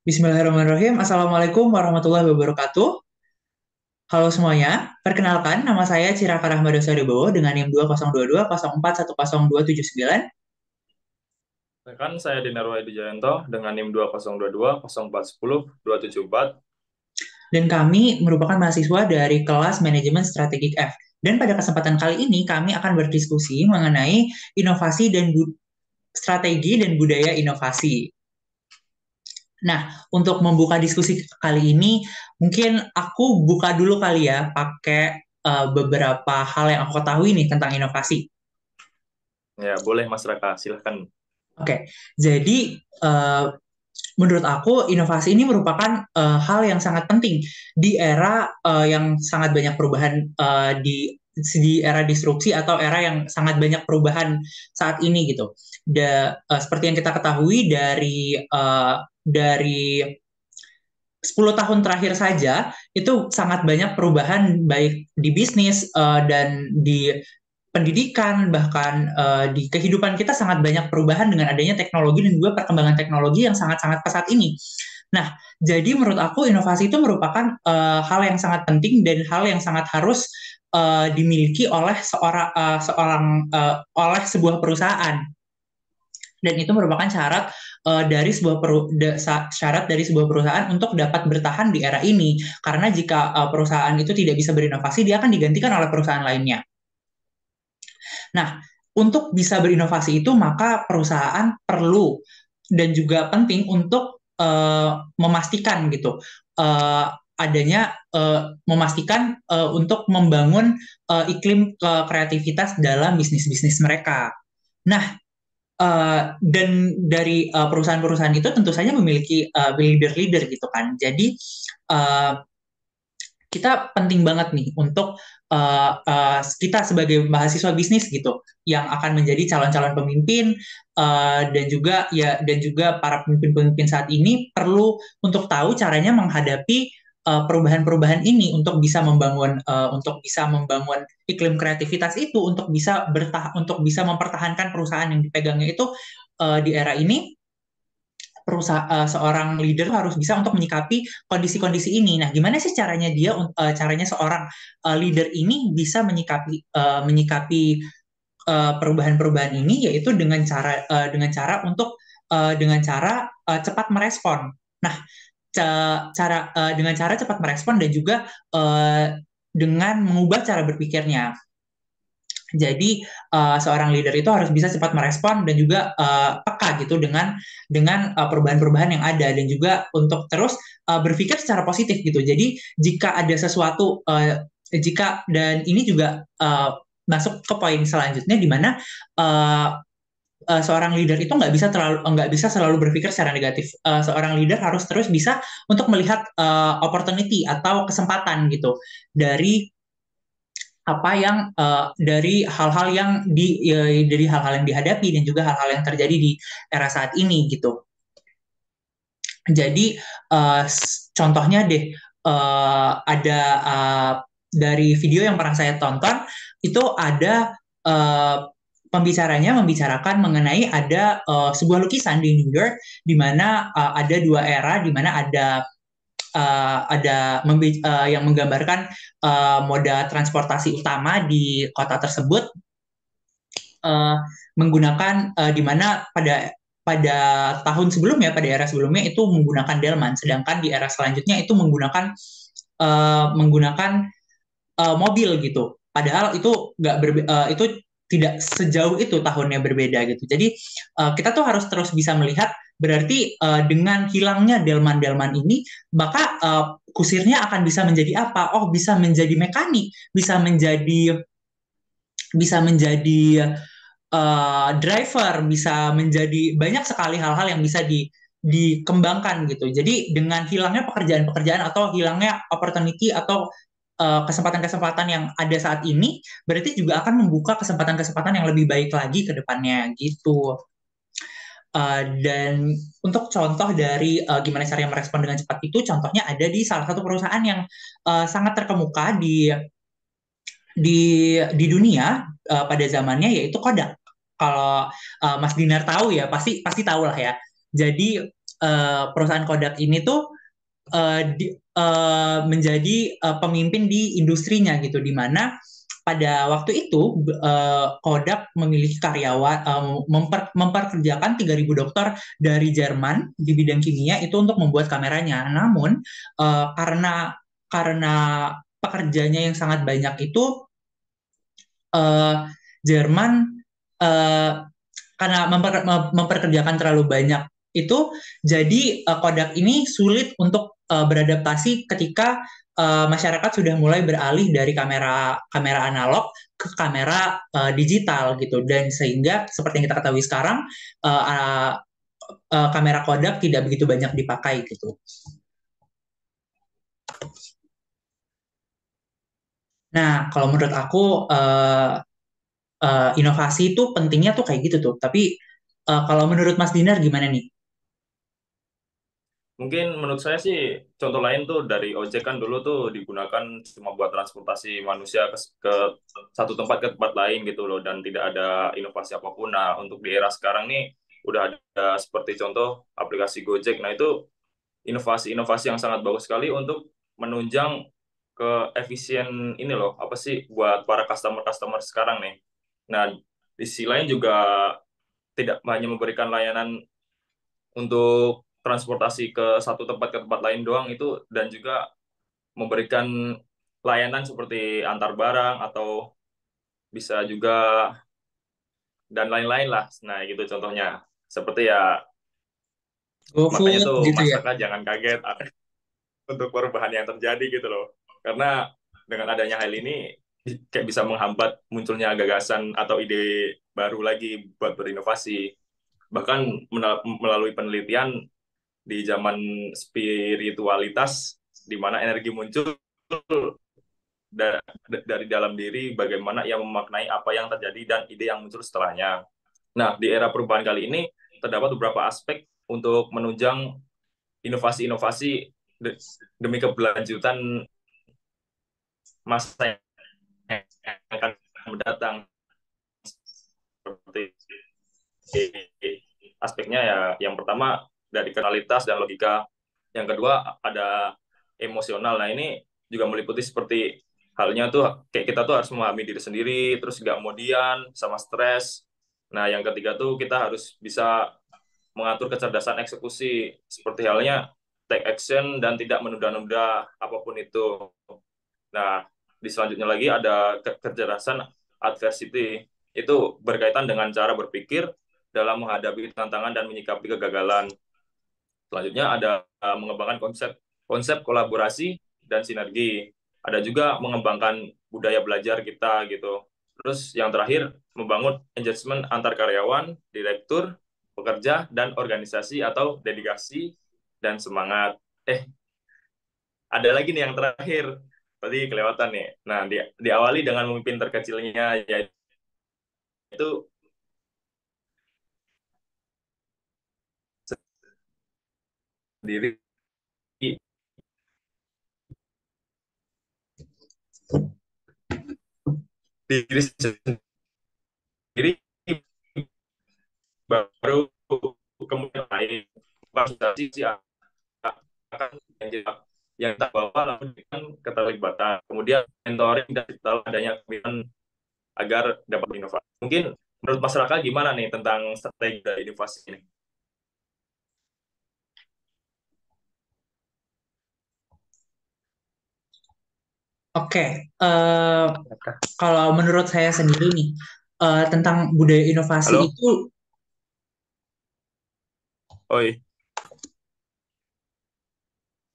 Bismillahirrahmanirrahim. Assalamualaikum warahmatullahi wabarakatuh. Halo semuanya, perkenalkan nama saya Ciraka Rahmada Saribowo dengan NIM 20204102109 Rekan saya Dinar Wijayanto dengan NIM 2022 0410 274. dan kami merupakan mahasiswa dari kelas Manajemen Strategik F. Dan pada kesempatan kali ini kami akan berdiskusi mengenai inovasi dan strategi dan budaya inovasi. Nah, untuk membuka diskusi kali ini, mungkin aku buka dulu kali ya, pakai beberapa hal yang aku ketahui nih tentang inovasi. Ya, boleh Mas Raka, silahkan. Oke, jadi eh, menurut aku inovasi ini merupakan hal yang sangat penting di era yang sangat banyak perubahan di era disrupsi atau era yang sangat banyak perubahan saat ini gitu. Seperti yang kita ketahui dari 10 tahun terakhir saja itu sangat banyak perubahan baik di bisnis dan di pendidikan bahkan di kehidupan kita sangat banyak perubahan dengan adanya teknologi dan juga perkembangan teknologi yang sangat-sangat pesat ini. Nah, jadi menurut aku inovasi itu merupakan hal yang sangat penting dan hal yang sangat harus dimiliki oleh oleh sebuah perusahaan dan itu merupakan syarat dari sebuah perusahaan untuk dapat bertahan di era ini karena jika perusahaan itu tidak bisa berinovasi dia akan digantikan oleh perusahaan lainnya. Nah, untuk bisa berinovasi itu maka perusahaan perlu dan juga penting untuk memastikan gitu memastikan untuk membangun iklim kreativitas dalam bisnis-bisnis mereka. Nah, dan dari perusahaan-perusahaan itu tentu saja memiliki leader-leader gitu kan. Jadi uh, kita penting banget nih untuk kita sebagai mahasiswa bisnis gitu yang akan menjadi calon-calon pemimpin dan juga para pemimpin-pemimpin saat ini perlu untuk tahu caranya menghadapi perubahan-perubahan ini untuk bisa membangun iklim kreativitas itu untuk bisa mempertahankan perusahaan yang dipegangnya itu di era ini seorang leader harus bisa untuk menyikapi kondisi-kondisi ini. Nah, gimana sih caranya seorang leader ini bisa menyikapi perubahan-perubahan ini yaitu dengan cara cepat merespon. Nah, dengan cara cepat merespon dan juga dengan mengubah cara berpikirnya. Jadi seorang leader itu harus bisa cepat merespon dan juga peka gitu dengan perubahan-perubahan yang ada dan juga untuk terus berpikir secara positif gitu. Jadi jika ada sesuatu jika dan ini juga masuk ke poin selanjutnya di mana uh, seorang leader itu nggak bisa selalu berpikir secara negatif. Seorang leader harus terus bisa untuk melihat opportunity atau kesempatan gitu dari apa yang dari hal-hal yang dihadapi dan juga hal-hal yang terjadi di era saat ini gitu. Jadi contohnya deh ada dari video yang pernah saya tonton itu ada uh, pembicaranya membicarakan mengenai ada sebuah lukisan di New York di mana ada dua era di mana yang menggambarkan moda transportasi utama di kota tersebut uh, menggunakan di mana pada tahun sebelumnya, pada era sebelumnya itu menggunakan delman, sedangkan di era selanjutnya itu menggunakan mobil gitu. Padahal itu tidak sejauh itu tahunnya berbeda gitu. Jadi kita tuh harus terus bisa melihat berarti dengan hilangnya delman-delman ini maka kusirnya akan bisa menjadi apa? Oh, bisa menjadi mekanik, bisa menjadi driver, bisa menjadi banyak sekali hal-hal yang bisa dikembangkan gitu. Jadi dengan hilangnya pekerjaan-pekerjaan atau hilangnya opportunity atau kesempatan-kesempatan yang ada saat ini, berarti juga akan membuka kesempatan-kesempatan yang lebih baik lagi ke depannya gitu. Dan untuk contoh dari gimana caranya merespon dengan cepat itu, contohnya ada di salah satu perusahaan yang sangat terkemuka di dunia pada zamannya yaitu Kodak. Kalau Mas Dinar tahu ya pasti pasti tahu lah ya. Jadi perusahaan Kodak ini tuh menjadi pemimpin di industrinya gitu, di mana pada waktu itu Kodak memiliki karyawan, memperkerjakan 3.000 dokter dari Jerman di bidang kimia itu untuk membuat kameranya. Namun karena pekerjanya yang sangat banyak itu, eh, Jerman eh, karena memperkerjakan terlalu banyak itu, jadi Kodak ini sulit untuk beradaptasi ketika masyarakat sudah mulai beralih dari kamera kamera analog ke kamera digital gitu, dan sehingga seperti yang kita ketahui sekarang, uh, uh, kamera Kodak tidak begitu banyak dipakai gitu. Nah, kalau menurut aku inovasi itu pentingnya tuh kayak gitu tuh. Tapi kalau menurut Mas Dinar gimana nih? Mungkin menurut saya sih contoh lain tuh dari ojek kan dulu tuh digunakan cuma buat transportasi manusia ke satu tempat ke tempat lain gitu loh dan tidak ada inovasi apapun. Nah, untuk di era sekarang nih udah ada seperti contoh aplikasi Gojek. Nah, itu inovasi-inovasi yang sangat bagus sekali untuk menunjang ke efisien ini loh, apa sih buat para customer-customer sekarang nih. Nah, di sisi lain juga tidak hanya memberikan layanan untuk transportasi ke satu tempat ke tempat lain doang itu dan juga memberikan layanan seperti antar barang atau bisa juga dan lain-lain lah. Nah, gitu contohnya. Seperti ya makanya GoFood tuh gitu ya. masyarakat jangan kaget untuk perubahan yang terjadi gitu loh. Karena dengan adanya hal ini kayak bisa menghambat munculnya gagasan atau ide baru lagi buat berinovasi. Bahkan melalui penelitian di zaman spiritualitas di mana energi muncul dari dalam diri, bagaimana ia memaknai apa yang terjadi dan ide yang muncul setelahnya. Nah, di era perubahan kali ini terdapat beberapa aspek untuk menunjang inovasi-inovasi demi keberlanjutan masa yang akan mendatang. Seperti aspeknya ya, yang pertama dari kenalitas dan logika, yang kedua ada emosional. Nah, ini juga meliputi seperti halnya tuh kayak kita tuh harus memahami diri sendiri, terus nggak kemudian sama stres. Nah, yang ketiga tuh kita harus bisa mengatur kecerdasan eksekusi, seperti halnya take action dan tidak menunda-nunda apapun itu. Nah, di selanjutnya lagi ada kecerdasan adversity. Itu berkaitan dengan cara berpikir dalam menghadapi tantangan dan menyikapi kegagalan. Selanjutnya ada mengembangkan konsep konsep kolaborasi dan sinergi. Ada juga mengembangkan budaya belajar kita gitu. Terus yang terakhir membangun engagement antar karyawan, direktur, pekerja dan organisasi atau dedikasi dan semangat. Ada lagi nih yang terakhir. Tadi kelewatan nih. Nah, diawali dengan memimpin terkecilnya yaitu diri diri sendiri baru kemudian lain fasilitasi sih akan yang tak bawa lalu dengan keterlibatan kemudian mentoring dan setelah adanya kemampuan agar dapat inovasi. Mungkin menurut masyarakat gimana nih tentang strategi dari inovasi ini? Oke, kalau menurut saya sendiri nih, tentang budaya inovasi Halo, itu, oi,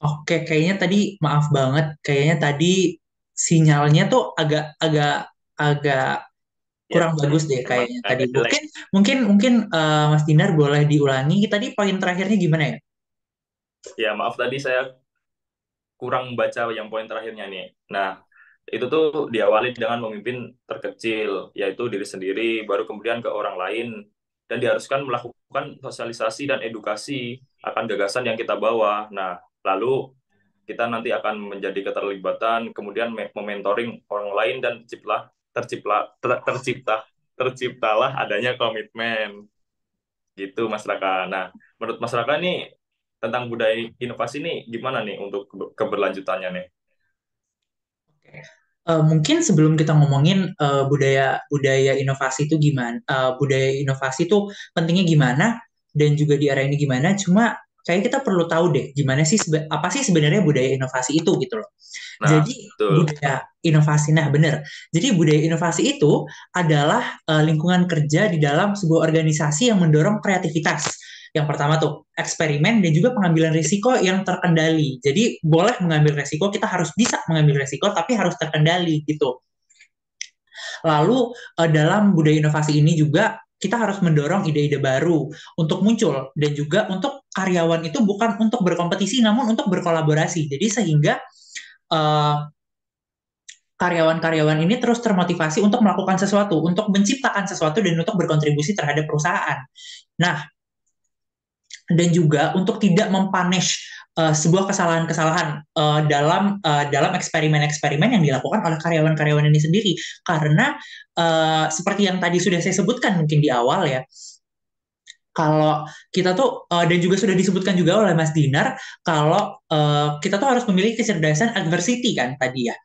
oke, kayaknya tadi maaf banget, kayaknya tadi sinyalnya tuh agak agak agak ya kurang bagus deh emang kayaknya tadi. agak jelek. Mungkin mungkin mungkin Mas Dinar boleh diulangi. Tadi poin terakhirnya gimana ya? Ya maaf tadi saya kurang baca yang poin terakhirnya nih. Nah, itu tuh diawali dengan memimpin terkecil, yaitu diri sendiri, baru kemudian ke orang lain, dan diharuskan melakukan sosialisasi dan edukasi akan gagasan yang kita bawa. Nah, lalu kita nanti akan menjadi keterlibatan, kemudian mementoring orang lain dan terciptalah adanya komitmen gitu masyarakat. Nah, menurut masyarakat nih tentang budaya inovasi ini gimana nih untuk keberlanjutannya nih? Oke. Mungkin sebelum kita ngomongin budaya budaya inovasi itu gimana, budaya inovasi itu pentingnya gimana dan juga di era ini gimana. Cuma kayak kita perlu tahu deh gimana sih apa sih sebenarnya budaya inovasi itu gitu loh. Nah, Jadi betul. budaya inovasi, nah benar. Jadi budaya inovasi itu adalah lingkungan kerja di dalam sebuah organisasi yang mendorong kreativitas. Yang pertama tuh eksperimen dan juga pengambilan risiko yang terkendali. Jadi boleh mengambil risiko, kita harus bisa mengambil risiko, tapi harus terkendali gitu. Lalu dalam budaya inovasi ini juga kita harus mendorong ide-ide baru untuk muncul dan juga untuk karyawan itu bukan untuk berkompetisi namun untuk berkolaborasi. Jadi sehingga uh, karyawan-karyawan ini terus termotivasi untuk melakukan sesuatu, untuk menciptakan sesuatu dan untuk berkontribusi terhadap perusahaan. Nah, dan juga untuk tidak mempunish sebuah kesalahan-kesalahan dalam eksperimen-eksperimen yang dilakukan oleh karyawan-karyawan ini sendiri. Karena seperti yang tadi sudah saya sebutkan mungkin di awal ya, kalau kita tuh dan juga sudah disebutkan juga oleh Mas Dinar kalau kita tuh harus memiliki kecerdasan adversity kan tadi ya.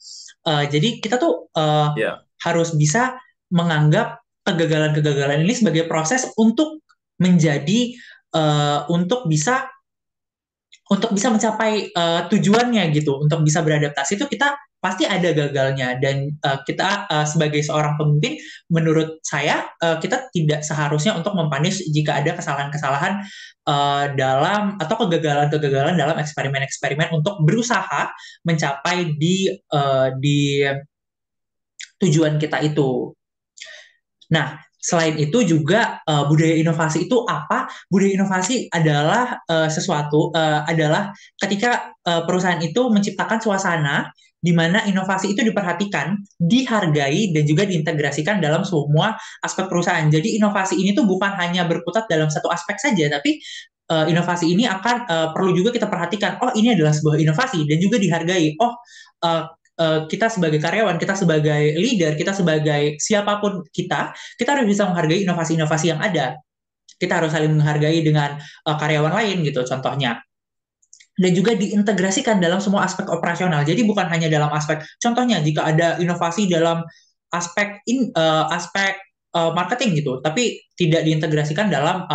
Jadi kita tuh Ya, harus bisa menganggap kegagalan-kegagalan ini sebagai proses untuk menjadi untuk bisa mencapai tujuannya gitu, untuk bisa beradaptasi itu kita pasti ada gagalnya dan kita sebagai seorang pemimpin, menurut saya kita tidak seharusnya untuk mempunish jika ada kesalahan-kesalahan dalam atau kegagalan-kegagalan dalam eksperimen-eksperimen untuk berusaha mencapai di tujuan kita itu. Nah, selain itu juga budaya inovasi itu apa? Budaya inovasi adalah adalah ketika perusahaan itu menciptakan suasana di mana inovasi itu diperhatikan, dihargai dan juga diintegrasikan dalam semua aspek perusahaan. Jadi inovasi ini tuh bukan hanya berkutat dalam satu aspek saja, tapi inovasi ini akan perlu juga kita perhatikan. Oh, ini adalah sebuah inovasi dan juga dihargai. Oh, uh, kita sebagai karyawan, kita sebagai leader, kita sebagai siapapun kita harus bisa menghargai inovasi-inovasi yang ada. Kita harus saling menghargai dengan karyawan lain gitu contohnya. Dan juga diintegrasikan dalam semua aspek operasional. Jadi bukan hanya dalam aspek contohnya jika ada inovasi dalam aspek marketing gitu, tapi tidak diintegrasikan dalam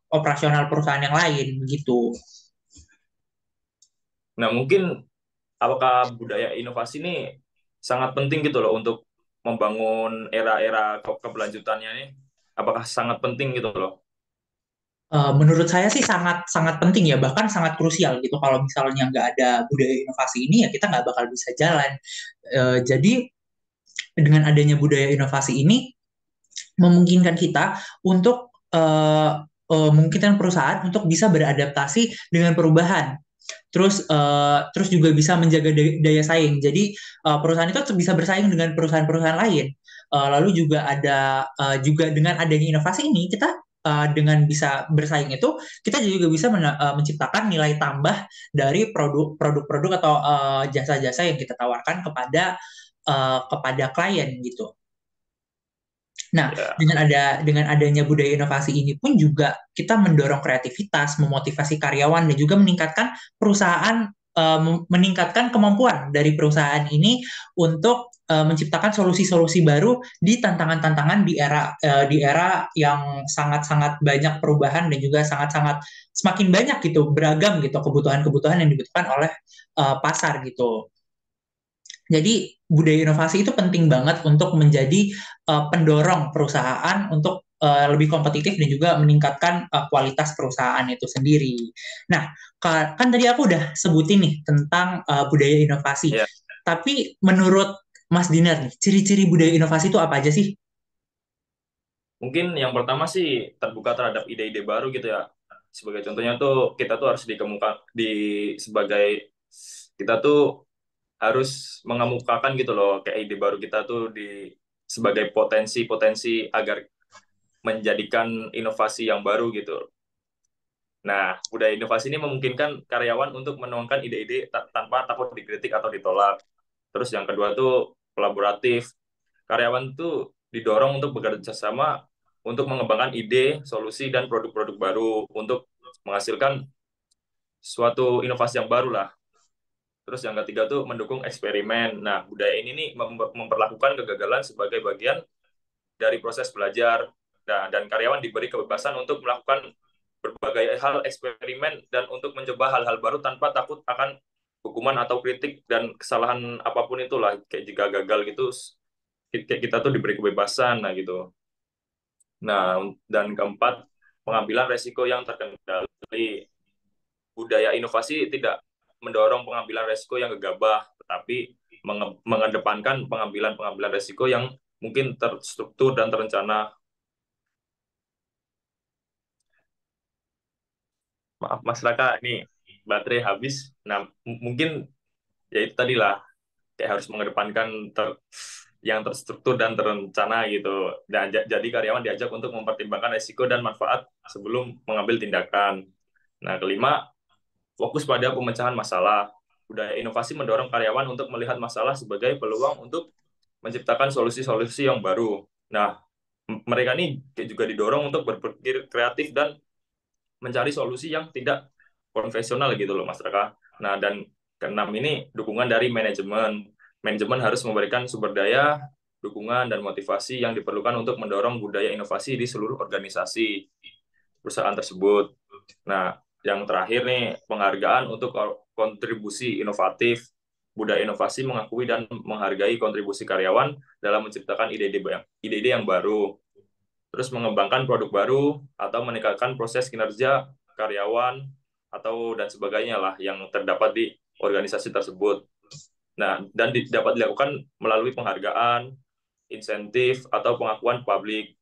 operasional perusahaan yang lain begitu. nah mungkin apakah budaya inovasi ini sangat penting gitu loh untuk membangun era-era keberlanjutannya ini? Apakah sangat penting gitu loh? Menurut saya sih sangat sangat penting ya, bahkan sangat krusial gitu. Kalau misalnya nggak ada budaya inovasi ini ya kita nggak bakal bisa jalan. Jadi dengan adanya budaya inovasi ini memungkinkan kita untuk memungkinkan perusahaan untuk bisa beradaptasi dengan perubahan. Terus juga bisa menjaga daya saing. Jadi perusahaan itu bisa bersaing dengan perusahaan-perusahaan lain. Lalu juga ada juga dengan adanya inovasi ini kita dengan bisa bersaing itu kita juga bisa menciptakan nilai tambah dari produk-produk atau jasa-jasa yang kita tawarkan kepada klien gitu. Nah, Ya, dengan adanya budaya inovasi ini pun juga kita mendorong kreativitas, memotivasi karyawan dan juga meningkatkan kemampuan dari perusahaan ini untuk menciptakan solusi-solusi baru di tantangan-tantangan di era yang sangat-sangat banyak perubahan dan juga sangat-sangat semakin banyak gitu beragam gitu kebutuhan-kebutuhan yang dibutuhkan oleh pasar gitu. Jadi budaya inovasi itu penting banget untuk menjadi pendorong perusahaan untuk lebih kompetitif dan juga meningkatkan kualitas perusahaan itu sendiri. Nah, kan tadi aku udah sebutin nih tentang budaya inovasi. ya. Tapi menurut Mas Dinar nih, ciri-ciri budaya inovasi itu apa aja sih? Mungkin yang pertama sih terbuka terhadap ide-ide baru gitu ya. Sebagai contohnya tuh kita tuh harus dikemukakan sebagai kita tuh harus mengemukakan gitu loh kayak ide baru kita tuh sebagai potensi-potensi agar menjadikan inovasi yang baru gitu. Nah, budaya inovasi ini memungkinkan karyawan untuk menuangkan ide-ide tanpa takut dikritik atau ditolak. Terus yang kedua tuh kolaboratif. Karyawan tuh didorong untuk bekerja sama untuk mengembangkan ide, solusi, dan produk-produk baru untuk menghasilkan suatu inovasi yang baru lah. Terus yang ketiga tuh mendukung eksperimen. Nah, budaya ini nih memperlakukan kegagalan sebagai bagian dari proses belajar. Nah, dan karyawan diberi kebebasan untuk melakukan berbagai hal eksperimen dan untuk mencoba hal-hal baru tanpa takut akan hukuman atau kritik dan kesalahan apapun itulah. Kayak jika gagal gitu, kayak kita tuh diberi kebebasan, nah gitu. Nah, dan keempat, pengambilan resiko yang terkendali. Budaya inovasi tidak mendorong pengambilan resiko yang gegabah, tetapi mengedepankan pengambilan resiko yang mungkin terstruktur dan terencana. Maaf Mas Raka, ini baterai habis. Nah, mungkin ya itu tadi lah, kayak harus mengedepankan yang terstruktur dan terencana gitu. Dan jadi karyawan diajak untuk mempertimbangkan resiko dan manfaat sebelum mengambil tindakan. Nah, kelima, fokus pada pemecahan masalah. Budaya inovasi mendorong karyawan untuk melihat masalah sebagai peluang untuk menciptakan solusi-solusi yang baru. Nah, mereka ini juga didorong untuk berpikir kreatif dan mencari solusi yang tidak konvensional gitu loh, Mas Raka. Nah, dan keenam ini dukungan dari manajemen. Manajemen harus memberikan sumber daya, dukungan, dan motivasi yang diperlukan untuk mendorong budaya inovasi di seluruh organisasi perusahaan tersebut. Nah, yang terakhir nih, penghargaan untuk kontribusi inovatif. Budaya inovasi mengakui dan menghargai kontribusi karyawan dalam menciptakan ide-ide yang baru, terus mengembangkan produk baru atau meningkatkan proses kinerja karyawan atau dan sebagainya lah yang terdapat di organisasi tersebut. Nah, dan dapat dilakukan melalui penghargaan, insentif, atau pengakuan publik.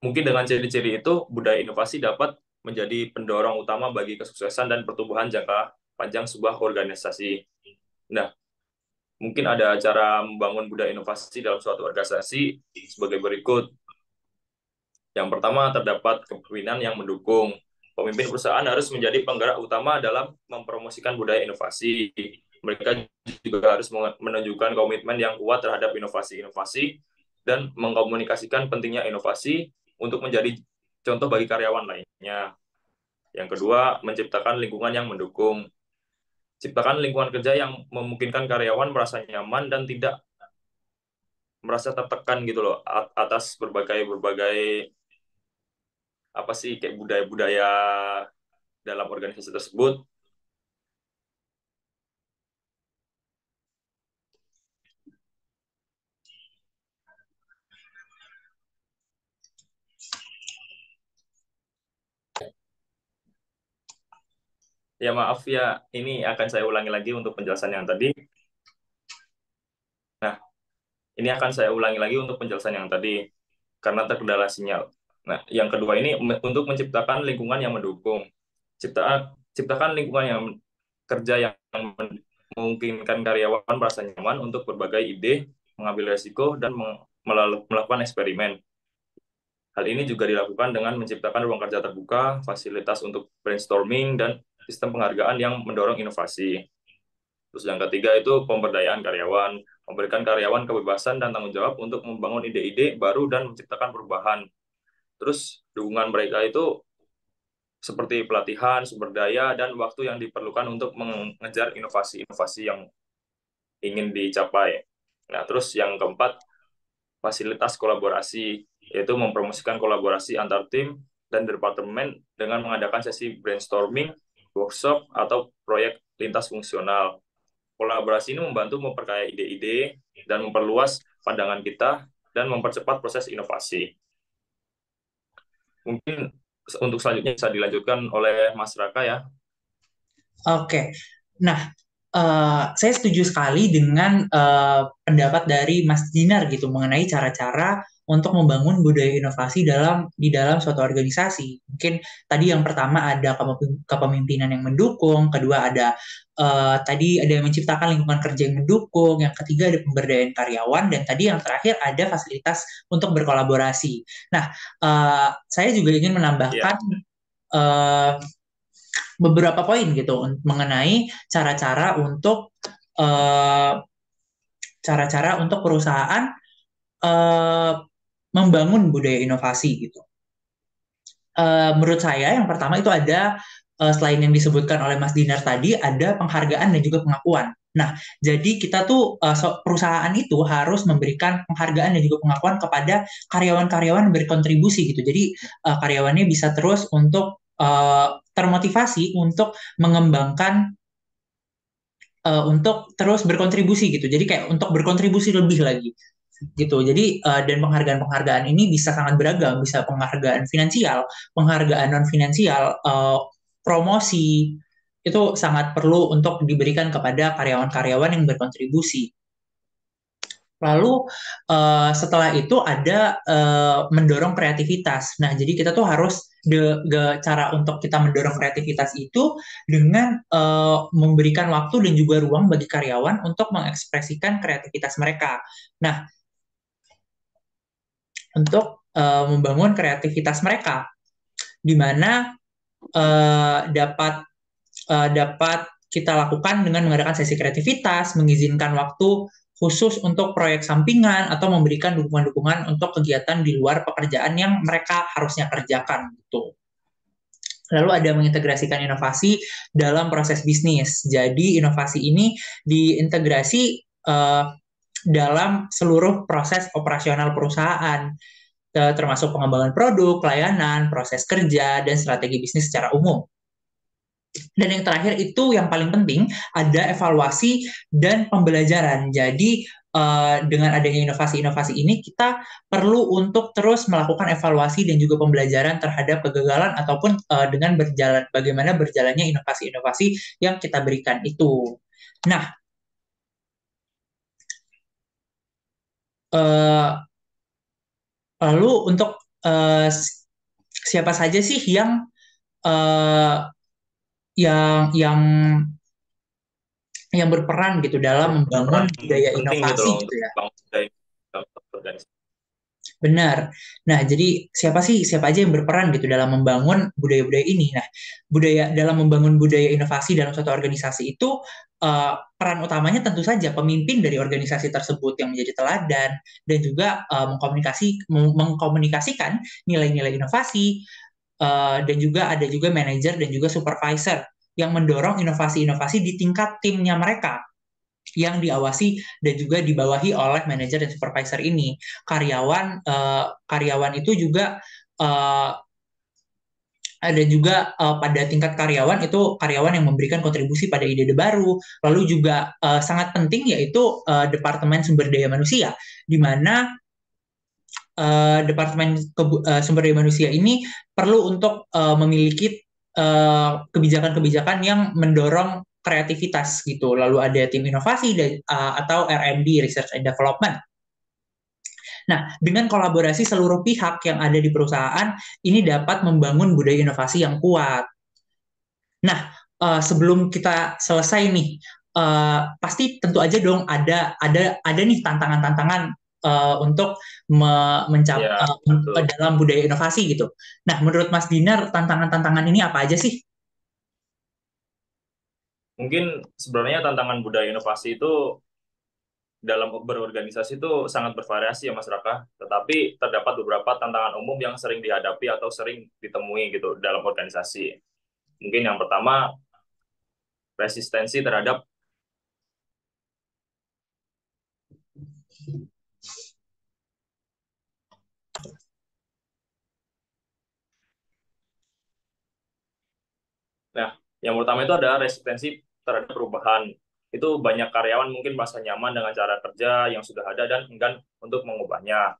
Mungkin dengan ciri-ciri itu, budaya inovasi dapat menjadi pendorong utama bagi kesuksesan dan pertumbuhan jangka panjang sebuah organisasi. Nah, mungkin ada cara membangun budaya inovasi dalam suatu organisasi sebagai berikut. Yang pertama, terdapat kepemimpinan yang mendukung. Pemimpin perusahaan harus menjadi penggerak utama dalam mempromosikan budaya inovasi. Mereka juga harus menunjukkan komitmen yang kuat terhadap inovasi-inovasi dan mengkomunikasikan pentingnya inovasi untuk menjadi contoh bagi karyawan lainnya. Yang kedua, menciptakan lingkungan yang mendukung. Ciptakan lingkungan kerja yang memungkinkan karyawan merasa nyaman dan tidak merasa tertekan gitu loh atas berbagai berbagai apa sih kayak budaya-budaya dalam organisasi tersebut. Ya maaf ya, ini akan saya ulangi lagi untuk penjelasan yang tadi. Nah, ini akan saya ulangi lagi untuk penjelasan yang tadi karena terkendala sinyal. Nah, yang kedua ini untuk menciptakan lingkungan yang mendukung. Ciptakan lingkungan yang kerja yang memungkinkan karyawan merasa nyaman untuk berbagai ide, mengambil resiko, dan melakukan eksperimen. Hal ini juga dilakukan dengan menciptakan ruang kerja terbuka, fasilitas untuk brainstorming, dan sistem penghargaan yang mendorong inovasi. Terus yang ketiga itu pemberdayaan karyawan, memberikan karyawan kebebasan dan tanggung jawab untuk membangun ide-ide baru dan menciptakan perubahan. Terus dukungan mereka itu seperti pelatihan, sumber daya, dan waktu yang diperlukan untuk mengejar inovasi-inovasi yang ingin dicapai. Nah, terus yang keempat, fasilitas kolaborasi, yaitu mempromosikan kolaborasi antar tim dan departemen dengan mengadakan sesi brainstorming, workshop, atau proyek lintas fungsional. Kolaborasi ini membantu memperkaya ide-ide dan memperluas pandangan kita dan mempercepat proses inovasi. Mungkin untuk selanjutnya bisa dilanjutkan oleh Mas Raka ya. Oke, nah saya setuju sekali dengan pendapat dari Mas Dinar gitu mengenai cara-cara untuk membangun budaya inovasi di dalam suatu organisasi. Mungkin tadi yang pertama ada kepemimpinan yang mendukung, kedua ada tadi ada yang menciptakan lingkungan kerja yang mendukung, yang ketiga ada pemberdayaan karyawan, dan tadi yang terakhir ada fasilitas untuk berkolaborasi. Nah, saya juga ingin menambahkan beberapa poin gitu mengenai cara-cara untuk uh, cara-cara untuk perusahaan uh, membangun budaya inovasi gitu. Menurut saya yang pertama itu ada selain yang disebutkan oleh Mas Dinar tadi, ada penghargaan dan juga pengakuan. Nah, jadi kita tuh perusahaan itu harus memberikan penghargaan dan juga pengakuan kepada karyawan-karyawan yang berkontribusi gitu. Jadi karyawannya bisa terus untuk termotivasi untuk terus berkontribusi gitu. Jadi kayak untuk berkontribusi lebih lagi gitu. Jadi dan penghargaan-penghargaan ini bisa sangat beragam, bisa penghargaan finansial, penghargaan non finansial, promosi itu sangat perlu untuk diberikan kepada karyawan-karyawan yang berkontribusi. Lalu setelah itu ada mendorong kreativitas. Nah, jadi kita tuh harus cara untuk kita mendorong kreativitas itu dengan memberikan waktu dan juga ruang bagi karyawan untuk mengekspresikan kreativitas mereka. Nah, untuk membangun kreativitas mereka, di mana dapat kita lakukan dengan mengadakan sesi kreativitas, mengizinkan waktu khusus untuk proyek sampingan atau memberikan dukungan-dukungan untuk kegiatan di luar pekerjaan yang mereka harusnya kerjakan gitu. Lalu ada mengintegrasikan inovasi dalam proses bisnis. Jadi inovasi ini diintegrasi dalam seluruh proses operasional perusahaan, termasuk pengembangan produk, pelayanan, proses kerja, dan strategi bisnis secara umum. Dan yang terakhir itu yang paling penting, ada evaluasi dan pembelajaran. Jadi dengan adanya inovasi-inovasi ini kita perlu untuk terus melakukan evaluasi dan juga pembelajaran terhadap kegagalan ataupun dengan bagaimana berjalannya inovasi-inovasi yang kita berikan itu. Nah, lalu untuk siapa saja sih yang uh, yang berperan gitu dalam membangun budaya penting gitu inovasi loh gitu untuk ya. bangun budaya dalam organisasi. Benar. Nah, jadi siapa aja yang berperan gitu dalam membangun budaya-budaya ini. Nah, dalam membangun budaya inovasi dalam suatu organisasi itu peran utamanya tentu saja pemimpin dari organisasi tersebut yang menjadi teladan dan juga mengkomunikasikan nilai-nilai inovasi dan juga ada juga manajer dan juga supervisor yang mendorong inovasi-inovasi di tingkat timnya mereka yang diawasi dan juga dibawahi oleh manajer dan supervisor ini. Karyawan itu juga ada juga pada tingkat karyawan itu karyawan yang memberikan kontribusi pada ide-ide baru. Lalu juga sangat penting yaitu Departemen Sumber Daya Manusia, di mana Departemen Sumber Daya Manusia ini perlu untuk memiliki kebijakan-kebijakan yang mendorong kreativitas gitu. Lalu ada tim inovasi atau R&D, Research and Development. Nah, dengan kolaborasi seluruh pihak yang ada di perusahaan, ini dapat membangun budaya inovasi yang kuat. Nah, sebelum kita selesai nih, pasti tentu aja dong ada nih tantangan-tantangan untuk Ya, dalam budaya inovasi gitu. Nah, menurut Mas Dinar, tantangan-tantangan ini apa aja sih? mungkin sebenarnya tantangan budaya inovasi itu dalam berorganisasi itu sangat bervariasi ya Mas Raka, tetapi terdapat beberapa tantangan umum yang sering dihadapi atau sering ditemui gitu dalam organisasi. Mungkin yang pertama, resistensi terhadap. Nah, yang pertama itu ada resistensi terhadap perubahan. Itu banyak karyawan mungkin merasa nyaman dengan cara kerja yang sudah ada dan enggan untuk mengubahnya.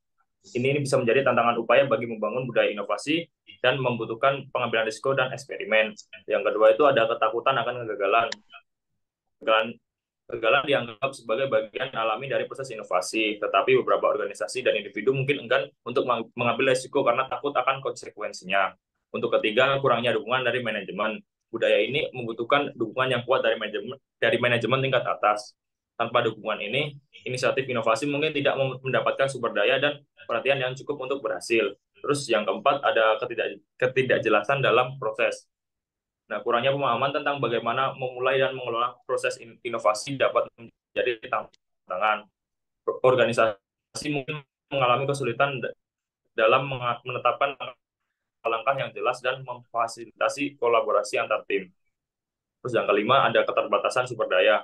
Ini bisa menjadi tantangan upaya bagi membangun budaya inovasi dan membutuhkan pengambilan risiko dan eksperimen. Yang kedua itu ada ketakutan akan kegagalan. Kegagalan, kegagalan dianggap sebagai bagian alami dari proses inovasi, tetapi beberapa organisasi dan individu mungkin enggan untuk mengambil risiko karena takut akan konsekuensinya. Untuk ketiga, kurangnya dukungan dari manajemen. Budaya ini membutuhkan dukungan yang kuat dari manajemen tingkat atas. Tanpa dukungan ini, inisiatif inovasi mungkin tidak mendapatkan sumber daya dan perhatian yang cukup untuk berhasil. Terus yang keempat ada ketidakjelasan dalam proses. Nah, kurangnya pemahaman tentang bagaimana memulai dan mengelola proses inovasi dapat menjadi tantangan. Organisasi mungkin mengalami kesulitan dalam menetapkan langkah yang jelas dan memfasilitasi kolaborasi antar tim. Terus yang kelima, ada keterbatasan sumber daya.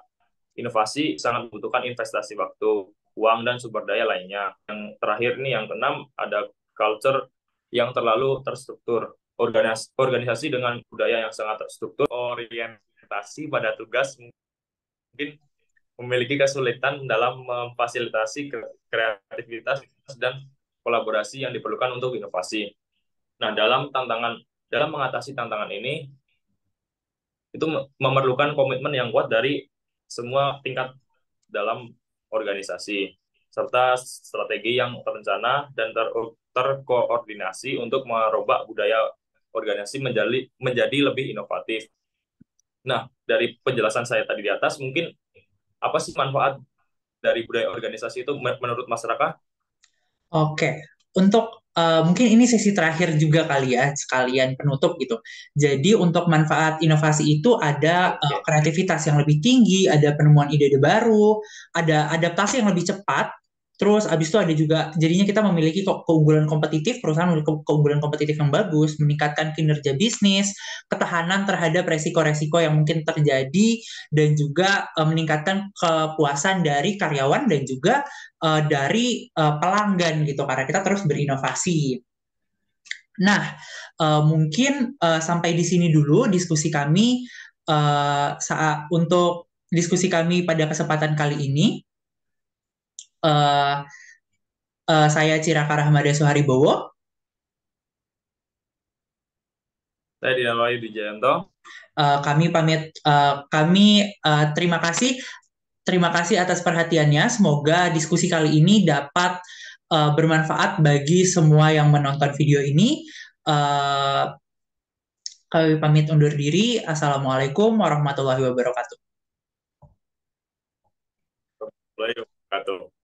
Inovasi sangat membutuhkan investasi waktu, uang, dan sumber daya lainnya. Yang terakhir nih, yang keenam, ada culture yang terlalu terstruktur. Organisasi dengan budaya yang sangat terstruktur, orientasi pada tugas mungkin memiliki kesulitan dalam memfasilitasi kreativitas dan kolaborasi yang diperlukan untuk inovasi. Nah, dalam mengatasi tantangan ini, itu memerlukan komitmen yang kuat dari semua tingkat dalam organisasi, serta strategi yang terencana dan terkoordinasi untuk merubah budaya organisasi menjadi lebih inovatif. Nah, dari penjelasan saya tadi di atas, mungkin apa sih manfaat dari budaya organisasi itu menurut masyarakat? Oke, untuk mungkin ini sesi terakhir juga kali ya, sekalian penutup gitu. Jadi untuk manfaat inovasi itu ada Oke. kreativitas yang lebih tinggi, ada penemuan ide-ide baru, ada adaptasi yang lebih cepat. Terus abis itu ada juga jadinya kita memiliki keunggulan kompetitif, perusahaan memiliki keunggulan kompetitif yang bagus, meningkatkan kinerja bisnis, ketahanan terhadap resiko-resiko yang mungkin terjadi, dan juga meningkatkan kepuasan dari karyawan dan juga dari pelanggan gitu karena kita terus berinovasi. Nah, mungkin sampai di sini dulu diskusi kami untuk diskusi kami pada kesempatan kali ini. Uh, saya Ciraka Rahmada Suharibowo. Saya Dinalwayu Dijayanto. Kami pamit, terima kasih. Terima kasih atas perhatiannya. Semoga diskusi kali ini dapat bermanfaat bagi semua yang menonton video ini. Kami pamit undur diri. Assalamualaikum warahmatullahi wabarakatuh. Warahmatullahi wabarakatuh.